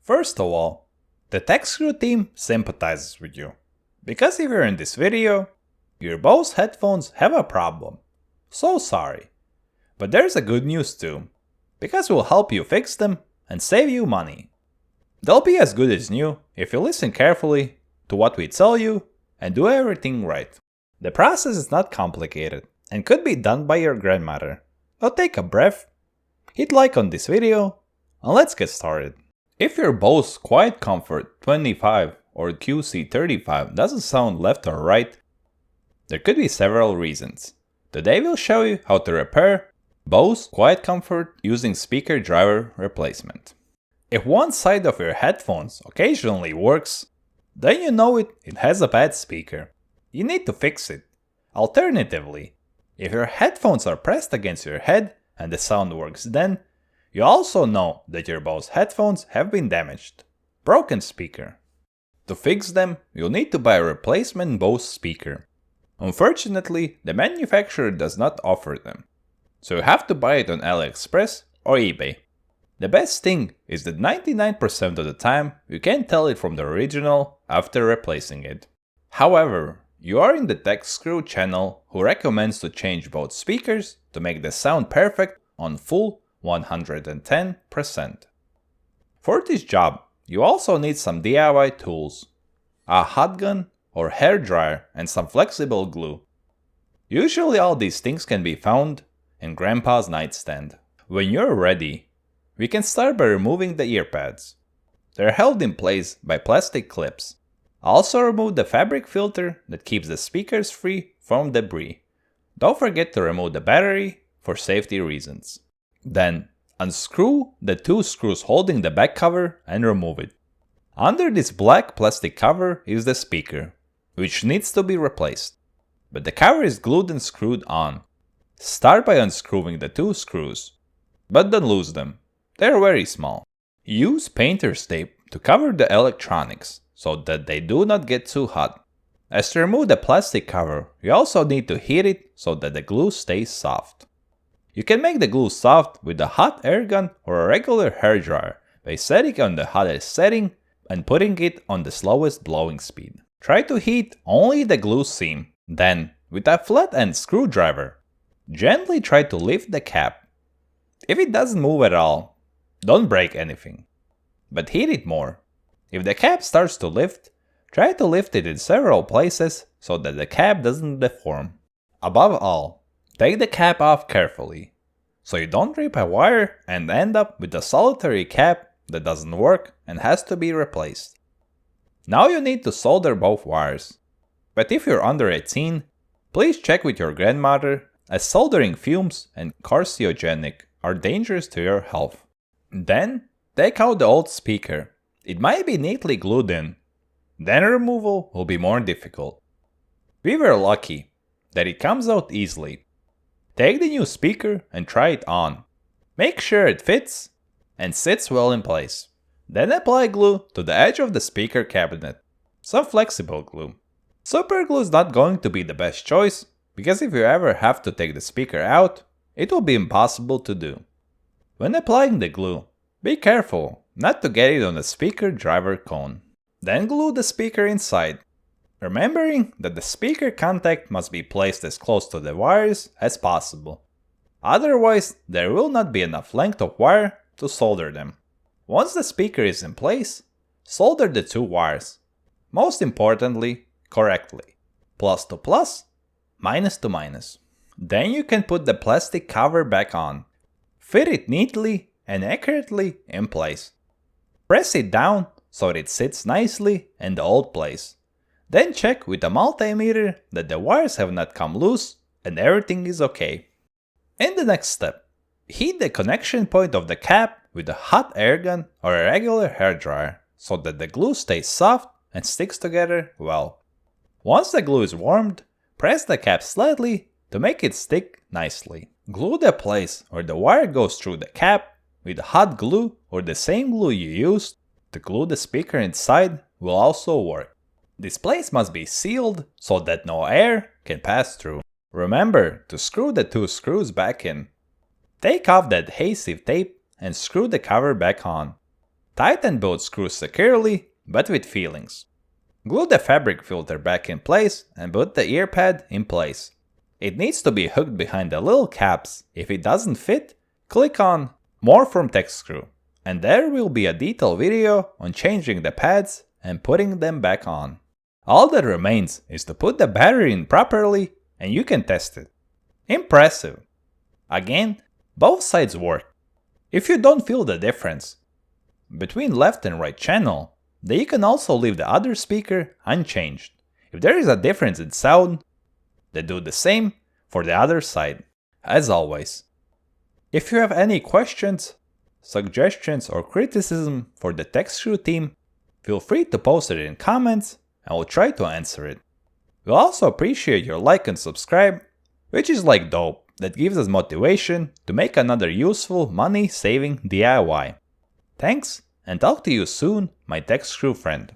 First of all, the Techscrew team sympathizes with you, because if you're in this video, your Bose headphones have a problem. So sorry. But there's a good news too, because we'll help you fix them and save you money. They'll be as good as new if you listen carefully to what we tell you and do everything right. The process is not complicated and could be done by your grandmother. So take a breath, hit like on this video, and let's get started. If your Bose Quietcomfort QC25 or QC35 doesn't sound left or right, there could be several reasons. Today we'll show you how to repair Bose Quietcomfort using speaker driver replacement. If one side of your headphones occasionally works, then you know it has a bad speaker. You need to fix it. Alternatively, if your headphones are pressed against your head and the sound works then, you also know that your Bose headphones have been damaged. Broken speaker. To fix them, you'll need to buy a replacement Bose speaker. Unfortunately, the manufacturer does not offer them, so you have to buy it on Aliexpress or eBay. The best thing is that 99% of the time you can tell it from the original after replacing it. However, you are in the Techscrew channel who recommends to change both speakers to make the sound perfect on full 110%. For this job, you also need some DIY tools, a hot gun or hair dryer and some flexible glue. Usually all these things can be found in Grandpa's nightstand. When you're ready, we can start by removing the ear pads. They're held in place by plastic clips. Also remove the fabric filter that keeps the speakers free from debris. Don't forget to remove the battery for safety reasons. Then, unscrew the two screws holding the back cover and remove it. Under this black plastic cover is the speaker, which needs to be replaced. But the cover is glued and screwed on. Start by unscrewing the two screws, but don't lose them. They're very small. Use painter's tape to cover the electronics so that they do not get too hot. As to remove the plastic cover, you also need to heat it so that the glue stays soft. You can make the glue soft with a hot air gun or a regular hair dryer by setting it on the hottest setting and putting it on the slowest blowing speed. Try to heat only the glue seam. Then, with a flat end screwdriver, gently try to lift the cap. If it doesn't move at all, don't break anything, but heat it more. If the cap starts to lift, try to lift it in several places so that the cap doesn't deform. Above all, take the cap off carefully, so you don't rip a wire and end up with a solitary cap that doesn't work and has to be replaced. Now you need to solder both wires, but if you're under 18, please check with your grandmother, as soldering fumes and carcinogenic are dangerous to your health. Then, take out the old speaker. It might be neatly glued in. Then removal will be more difficult. We were lucky that it comes out easily. Take the new speaker and try it on. Make sure it fits and sits well in place. Then apply glue to the edge of the speaker cabinet. Some flexible glue. Super glue is not going to be the best choice, because if you ever have to take the speaker out, it will be impossible to do. When applying the glue, be careful not to get it on the speaker driver cone. Then glue the speaker inside, remembering that the speaker contact must be placed as close to the wires as possible. Otherwise, there will not be enough length of wire to solder them. Once the speaker is in place, solder the two wires. Most importantly, correctly. Plus to plus, minus to minus. Then you can put the plastic cover back on. Fit it neatly and accurately in place. Press it down so it sits nicely in the old place. Then check with a multimeter that the wires have not come loose and everything is okay. In the next step, heat the connection point of the cap with a hot air gun or a regular hair dryer so that the glue stays soft and sticks together well. Once the glue is warmed, press the cap slightly to make it stick nicely. Glue the place where the wire goes through the cap with hot glue, or the same glue you used to glue the speaker inside will also work. This place must be sealed so that no air can pass through. Remember to screw the two screws back in. Take off the adhesive tape and screw the cover back on. Tighten both screws securely, but with feelings. Glue the fabric filter back in place and put the ear pad in place. It needs to be hooked behind the little caps. If it doesn't fit, click on More from Techscrew, and there will be a detailed video on changing the pads and putting them back on. All that remains is to put the battery in properly and you can test it. Impressive! Again, both sides work. If you don't feel the difference between left and right channel, then you can also leave the other speaker unchanged. If there is a difference in sound, then do the same for the other side. As always, if you have any questions, suggestions or criticism for the Techscrew team, feel free to post it in comments and we'll try to answer it. We'll also appreciate your like and subscribe, which is like dope, that gives us motivation to make another useful money-saving DIY. Thanks, and talk to you soon, my Techscrew friend.